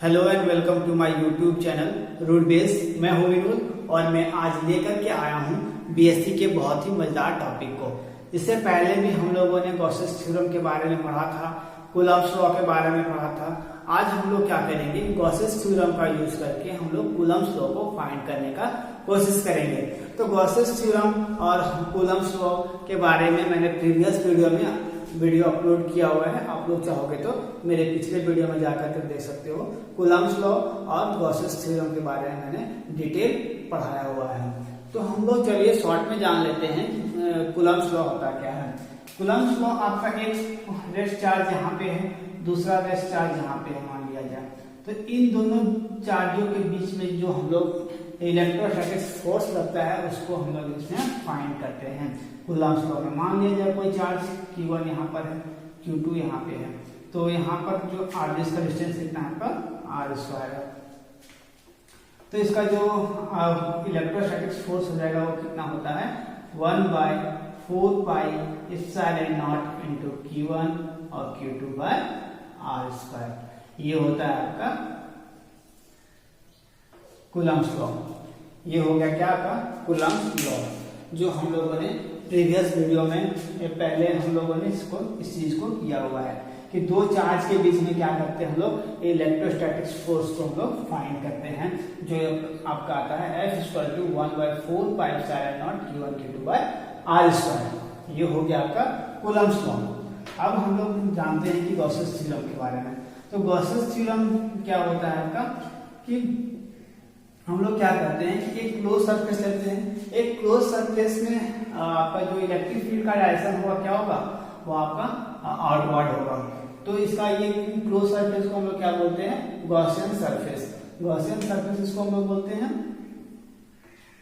Hello and welcome to my YouTube channel root base. मैं हूं विनोद और मैं आज लेकर के आया हूं बीएससी के बहुत ही मजेदार टॉपिक को। इससे पहले भी हम लोगों ने गॉसेस थ्योरम के बारे में पढ़ा था, कूलम्ब्स लॉ के बारे में पढ़ा था। आज हम लोग क्या करेंगे, गॉसेस थ्योरम का यूज करके हम लोग कूलम्ब्स लॉ को फाइंड करने का कोशिश करेंगे। तो गॉसेस थ्योरम और कूलम्ब्स लॉ के बारे में मैंने प्रीवियस वीडियो अपलोड किया हुआ है। आप लोग चाहोगे तो मेरे पिछले वीडियो में जाकर के देख सकते हो। कूलम्ब्स लॉ और गॉसेस थ्योरम के बारे में मैंने डिटेल पढ़ाया हुआ है। तो हम लोग चलिए शॉर्ट में जान लेते हैं कूलम्ब्स लॉ होता क्या है। कूलम्ब्स लॉ आपका एक रेस्ट चार्ज यहाँ पे है, दूसरा रेस्ट चार्ज यहाँ पे है मान लिया जाए। तो इन दोनों चार्जों के बीच में जो हम लोग इलेक्ट्रोस्टैटिक फोर्स लगता है उसको हम लोग इसमें फाइंड करते हैं कूलम्ब्स लॉ में। मान लिया जाए कोई चार्ज Q1 यहाँ पर है, Q2 यहाँ पे है, तो यहाँ पर जो आर्बिस का डिस्टेंस कितना है आपका r²। तो इसका जो इलेक्ट्रोस्टैटिक फोर्स हो जाएगा वो कितना होता है 1/4πε0 इंटू Q1 और Q2/r²। ये होता है आपका कूलम्ब्स लॉ। ये हो गया क्या आपका कूलम्ब्स लॉ, जो हम लोगों ने प्रीवियस वीडियो में पहले हम लोगों ने इस चीज को किया हुआ है कि दो चार्ज के बीच में क्या करते हैं हम लोग इलेक्ट्रोस्टैटिक फोर्स को हम लोग फाइंड करते हैं, जो आपका आता है F=1/4πε0 Q1 Q2/r²। ये हो गया आपका कूलम्ब्स लॉ। अब हम लोग जानते हैं कि गॉसेस थ्योरम के बारे में। तो गॉसेस थ्योरम क्या होता है आपका कि हम लोग क्या करते हैं कि एक क्लोज सरफेस लेते हैं। एक क्लोज सरफेस में आपका जो इलेक्ट्रिक फील्ड का डायरेक्शन होगा क्या होगा, वो आपका आउटवर्ड होगा। तो इसका ये क्लोज सरफेस को हम लोग क्या बोलते हैं, गॉसियन सरफेस। गॉसियन सरफेस इसको हम लोग बोलते हैं।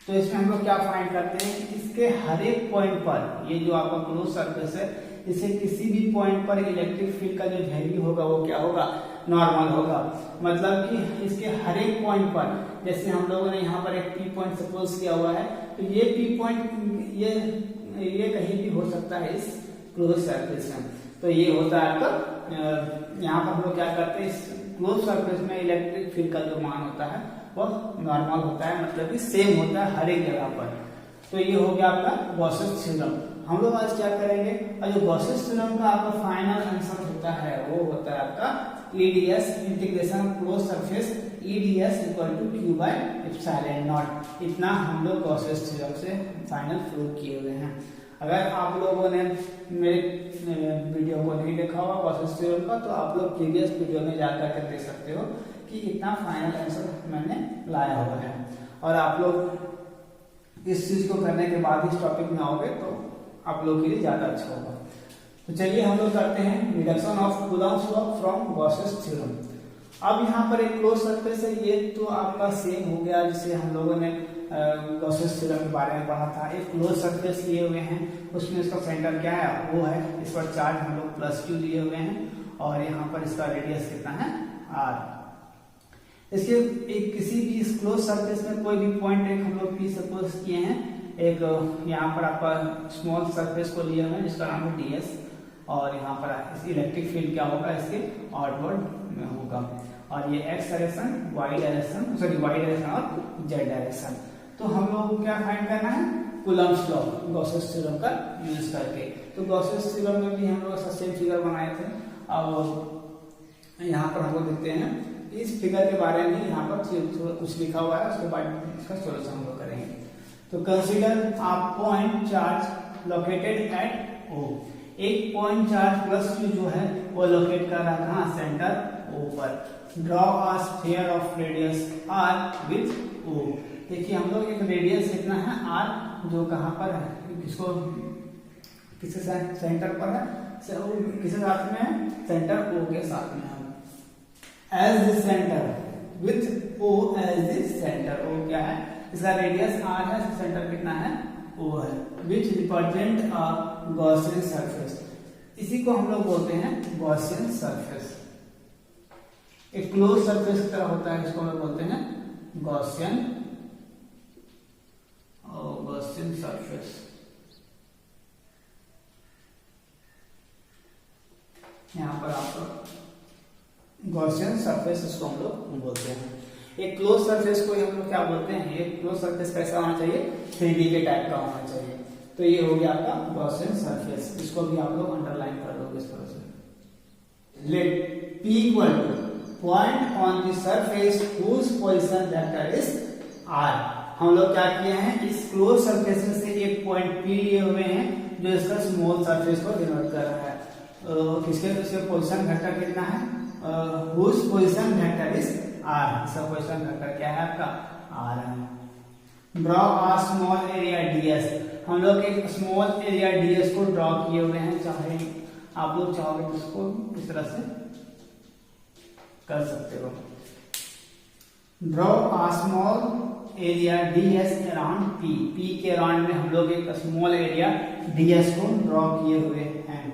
तो इसमें हम लोग क्या फाइंड करते हैं कि इसके हर एक पॉइंट पर, ये जो आपका क्लोज सरफेस है, इसे किसी भी पॉइंट पर इलेक्ट्रिक फील्ड का जो वैल्यू होगा वो क्या होगा, नॉर्मल होगा। मतलब कि इसके हर एक पॉइंट पर, जैसे हम लोगों ने यहाँ पर एक पी पॉइंट सपोज किया हुआ है, तो ये पी पॉइंट ये कहीं भी हो सकता है इस क्लोज सरफेस में। तो ये होता है आपका, यहाँ पर हम लोग क्या करते हैं, इस क्लोज सरफेस में इलेक्ट्रिक फील्ड का जो मान होता है वो नॉर्मल होता है, मतलब कि सेम होता है हर एक जगह पर। तो ये हो गया आपका गॉसेस थ्योरम। हम लोग आज क्या करेंगे, और जो गॉसेस थ्योरम का आपका फाइनल आंसर होता है वो होता है आपका EDS integration close surface EDS = Q/ε0। इतना हम लोग गॉसेस थ्योरम से फाइनल प्रूव किए हुए हैं। अगर आप लोगों ने मेरे वीडियो को नहीं देखा होगा गॉसेस थ्योरम का, तो आप लोग प्रीवियस वीडियो में जाकर के देख सकते हो कि इतना फाइनल आंसर मैंने लाया हुआ है। और आप लोग इस चीज को करने के बाद इस टॉपिक में आओगे तो आप लोग के लिए ज्यादा अच्छा होगा। तो चलिए हम लोग करते हैं reduction of Coulomb's law from Gauss's theorem. अब यहाँ पर एक क्लोज सरफेस है, ये तो आपका सेम हो गया जिसे हम लोगों ने गॉसेस थ्योरम के बारे में पढ़ा था। एक क्लोज सरफेस लिए हुए हैं, उसमें इसका सेंटर क्या है, वो है, इस पर चार्ज हम लोग +Q लिए हुए हैं और यहाँ पर इसका रेडियस कितना है r। इसके एक किसी भी इस क्लोज सरफेस में कोई भी पॉइंट एक हम लोग P सपोज किए हैं, एक यहाँ पर आपका स्मॉल सरफेस को लिए हुए हैं जिसका नाम है ds, और यहाँ पर इलेक्ट्रिक फील्ड क्या होगा, इसके आउटवर्ड में होगा। और ये x डायरेक्शन, y डायरेक्शन और z डायरेक्शन। तो हम लोग क्या फाइंड करना है, कूलम्ब्स लॉ गॉसेस थ्योरम का यूज करके। तो गॉसेस थ्योरम में भी हम लोग सेम फिगर बनाए थे। अब यहाँ पर हम लोग देखते हैं इस फिगर के बारे में यहाँ पर कुछ लिखा हुआ है, उसके बाद इसका सोल्यूशन हम लोग करेंगे। तो consider a point charge located at O। एक पॉइंट चार्ज +Q जो है वो लोकेट कर रहा है कहाँ, सेंटर O पर। Draw a sphere of radius r with O। देखिए हम लोग एक रेडियस कितना है r, जो कहाँ पर है, किसको किसके सेंटर पर है, किसके साथ में है, सेंटर O के साथ में है। As the centre with O as the centre. O क्या है, इसका रेडियस r है, सेंटर कितना है, O है। Which represent a Gaussian surface. इसी को हम लोग बोलते हैं गॉसियन सरफेस। एक क्लोज सरफेस की तरह होता है, इसको हम लोग बोलते हैं गॉसियन सरफेस। यहाँ पर आपको गॉसियन सरफेस इसको हम लोग बोलते हैं। एक क्लोज सरफेस को हम लोग क्या बोलते हैं, एक क्लोज सरफेस कैसा होना चाहिए, 3D के टाइप का होना चाहिए। तो ये हो गया आपका गॉसियन सरफेस, इसको भी आप लोग अंडरलाइन कर दोगे इस तरह से। Let P equal to point on the surface whose position vector is R। हम लोग क्या किए हैं, इस क्लोज सरफेस में से एक पॉइंट P लिए हुए हैं जो इसका स्मॉल सरफेस को डिनोट कर रहा है। किसके पोजीशन वेक्टर कितना है, whose position vector is R। इसका पोजीशन वेक्टर क्या है आपका, R है। Draw a small area ds। हम लोग एक स्मॉल एरिया ds को ड्रॉ किए हुए हैं, चाहे आप लोग चाहोगे तो इसको इस तरह से कर सकते हो। Draw a small area ds around p के अराउंड में हम लोग एक स्मॉल एरिया ds को ड्रॉ किए हुए हैं।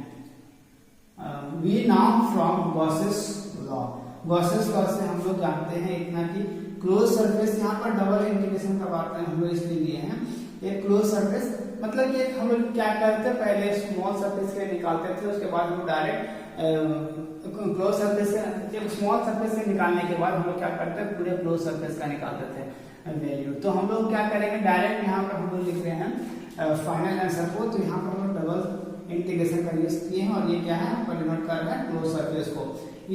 We now from Gauss's law, Gauss's law से हम लोग जानते हैं इतना कि क्लोज सरफेस, यहाँ पर डबल इंटीग्रेशन का बात हम लोग इसलिए लिए हैं। एक क्लोज सरफेस मतलब कि हम लोग क्या करते हैं, पहले स्मॉल सरफेस के निकालते थे, उसके बाद हम डायरेक्ट क्लोज सरफेस से, स्मॉल सरफेस से निकालने के बाद हम लोग क्या करते हैं, पूरे क्लोज सरफेस का निकालते थे वैल्यू। तो हम लोग क्या करेंगे, डायरेक्ट यहाँ पर हम लोग लिख रहे हैं फाइनल आंसर को, तो यहाँ पर हम लोग डबल इंटीग्रेशन का यूज किए हैं और ये क्या है, पर डिनोट कर रहा है क्लोज सरफेस को।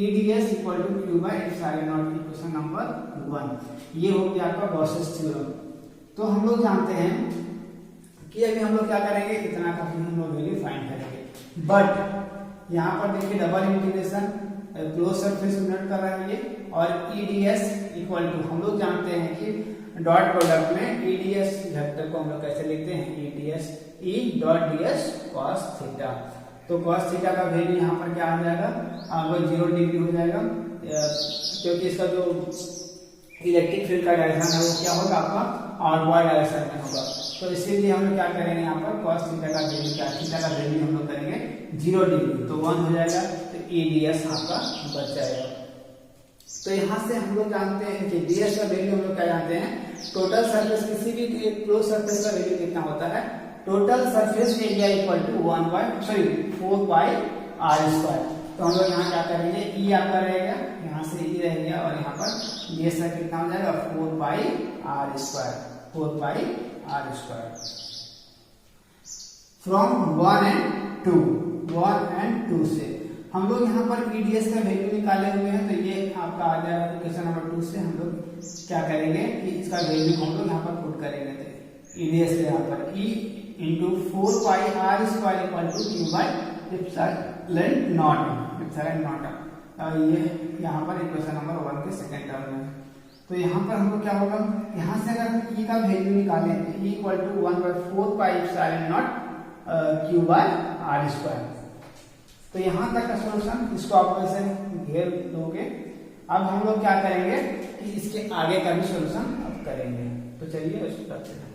EDS equal to Q by epsilon naught, equation number 1। ये हो गया आपका गॉसेस थ्योरम। तो हम लोग जानते हैं कि अभी हम लोग क्या करेंगे, इतना का हम लोग वैल्यू फाइंड करेंगे। बट यहाँ पर देखिए double integration close surface denote कर रहा है ये, और EDS इक्वल टू हम लोग जानते हैं कि डॉट प्रोडक्ट में EDS वेक्टर को हम लोग कैसे लिखते हैं, EDS E dot ds cos theta. तो cos थीटा का वैल्यू यहाँ पर क्या आ जाएगा, वो 0 डिग्री हो जाएगा, क्योंकि इसका जो इलेक्ट्रिक फील्ड का डायरेक्शन है वो क्या होगा आपका आउटवर्ड डायरेक्शन में होगा। तो इसीलिए हम लोग क्या करेंगे, यहाँ पर cos थीटा का वैल्यू, क्या थीटा का वैल्यू हम लोग करेंगे 0 डिग्री, तो 1 हो जाएगा, तो EDS आपका बच जाएगा। तो यहाँ से हम लोग जानते हैं कि ds का वैल्यू हम लोग क्या जानते हैं, टोटल सरफेस, किसी भी क्लोज सरफेस का वैल्यू कितना होता है, total surface area equal to 4 pi r square. तो हम लोग यहाँ क्या करेंगे, E आपका रहेगा, यहाँ से E रहेगा, और यहाँ पर ds का कितना हो जाएगा 4 pi r square, 4 pi r square. From 1 and 2 से हम लोग यहाँ पर EDS का वैल्यू निकाले हुए हैं, तो ये आपका आ जाएगा क्वेश्चन नंबर 2 से। हम लोग क्या करेंगे कि इसका वैल्यू हम लोग यहाँ पर पुट करेंगे, तो EDS से यहाँ पर E into 4 pi r square equal to Q by epsilon naught. ये यहाँ पर इक्वेशन नंबर 1 के सेकंड टर्म में। तो यहाँ पर हम लोग क्या होगा, यहाँ से अगर E का वैल्यू निकालें तो E equal to 1/4 pi epsilon naught Q by r square. तो यहाँ तक का सॉल्यूशन, इसको आप ऐसे घेर दोगे। अब हम लोग क्या करेंगे कि इसके आगे का भी सॉल्यूशन अब करेंगे। तो चलिए उसको करते हैं।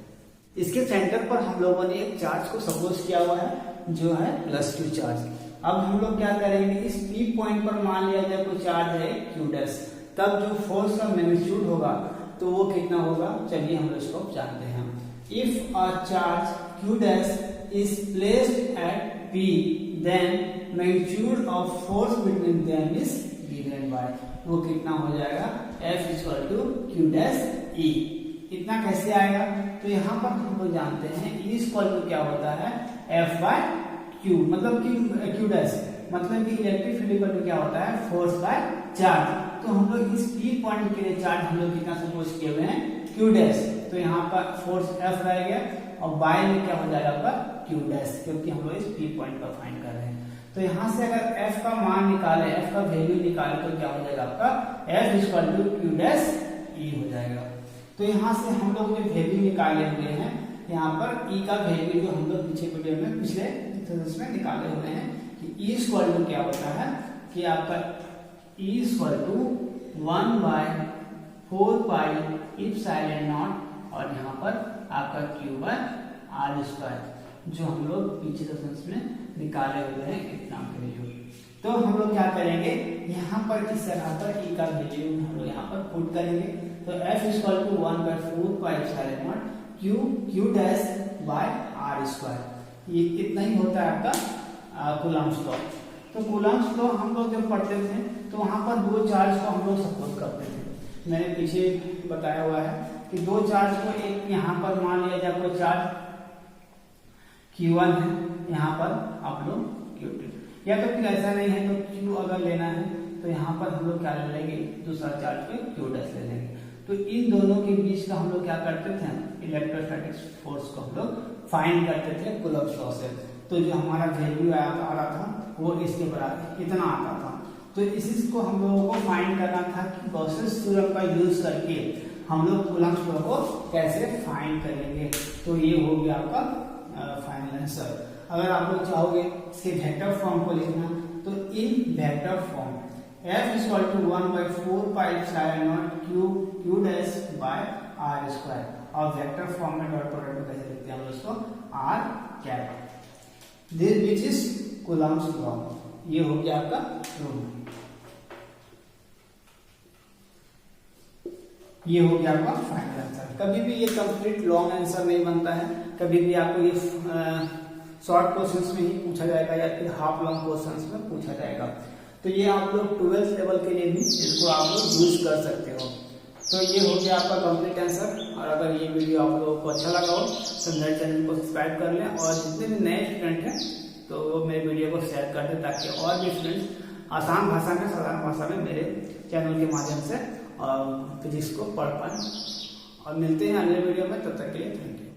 इसके सेंटर पर हम लोगों ने एक चार्ज को सपोज किया हुआ है जो है +Q चार्ज। अब हम लोग क्या करेंगे, इस P पॉइंट पर मान लिया जाए कोई चार्ज है Q डैश, तब जो फोर्स का मैग्नीट्यूड होगा तो वो कितना होगा, चलिए हम इसको जानते हैं। If a charge Q dash is placed at P then magnitude of force between them is given by, वो कितना हो जाएगा, F equal to Q dash E। इतना कैसे आएगा, तो यहाँ पर हम लोग जानते हैं E इक्वल टू क्या होता है, F बाय Q, मतलब कि Q डैश मतलब कि इलेक्ट्रिक फील्ड इक्वल टू क्या होता है, फोर्स बाय चार्ज। तो हम लोग इस P पॉइंट के लिए चार्ज हम लोग कितना सपोज किए हुए हैं, Q डैश, तो यहाँ पर फोर्स F रहेगा और बाय में क्या हो जाएगा आपका Q डैश, क्योंकि हम लोग इस P पॉइंट पर फाइंड कर रहे हैं। तो यहाँ से अगर F का मान निकाले, F का वैल्यू निकाले, तो क्या हो जाएगा आपका F equal to Q dash E हो जाएगा। तो यहाँ से हम लोग जो वैल्यू निकाले हुए हैं, यहाँ पर E का वैल्यू जो हम लोग पीछे वीडियो में पिछले में निकाले हुए हैं कि E इक्वल टू क्या होता है कि आपका E equal to 1/4 pi epsilon naught और यहाँ पर आपका Q बाय r स्क्वायर, जो हम लोग पीछे सेशंस में निकाले हुए हैं इतना वैल्यू। तो हम लोग क्या करेंगे, यहाँ पर इस जगह पर E का वैल्यू हम लोग यहाँ पर पुट करेंगे। तो F equal to 1/4 pi epsilon naught Q dash by r square, ये इतना ही होता है आपका कूलम्ब्स लॉ। तो कूलम्स लॉ हम लोग जब पढ़ते थे तो वहां पर दो चार्ज को हम लोग सपोज करते थे। मैंने पीछे बताया हुआ है कि दो चार्ज को, एक यहाँ पर मान लिया जाए कोई चार्ज Q1 है, यहाँ पर आप लोग Q2, या तो फिर ऐसा नहीं है तो Q अगर लेना है तो यहाँ पर हम लोग क्या ले लेंगे, दूसरा चार्ज पे Q' ले लेंगे। तो इन दोनों के बीच का हम लोग क्या करते थे, इलेक्ट्रोस्टैटिक फोर्स को हम लोग फाइंड करते थे कूलम्स लॉ से। तो जो हमारा वैल्यू आ रहा था वो इसके बराबर इतना आता था। तो इसी को हम लोगों को फाइंड करना था कि गॉसेस थ्योरम का यूज करके हम लोग कूलम्स लॉ को कैसे फाइंड करेंगे। तो ये हो गया आपका फाइनल आंसर। अगर आप लोग चाहोगे इसके वेक्टर फॉर्म को लिखना तो इन vector form F is equal to 1/4 pi epsilon naught Q dash by R square, और वेक्टर फॉर्म में डॉट प्रोडक्ट में कैसे लिखते हैं हम इसको, R cap, this which is Coulomb's law. ये हो गया आपका रूल, ये हो गया आपका फाइनल आंसर। कभी भी ये कंप्लीट लॉन्ग आंसर नहीं बनता है, कभी भी आपको ये शॉर्ट क्वेश्चंस में ही पूछा जाएगा या फिर हाफ लॉन्ग क्वेश्चंस में पूछा जाएगा। तो ये आप लोग 12th लेवल के लिए भी इसको आप लोग यूज कर सकते हो। तो ये हो गया आपका कंप्लीट आंसर। और अगर ये वीडियो आप लोगों को अच्छा लगा हो तो मेरे चैनल को सब्सक्राइब कर लें, और जितने भी नए स्टूडेंट हैं तो वो मेरे वीडियो को शेयर कर दें ताकि और भी स्टूडेंट्स आसान भाषा में, साधारण भाषा में मेरे चैनल के माध्यम से फिजिक्स को पढ़ पाएं। और मिलते हैं अगले वीडियो में, तब तक के लिए थैंक यू।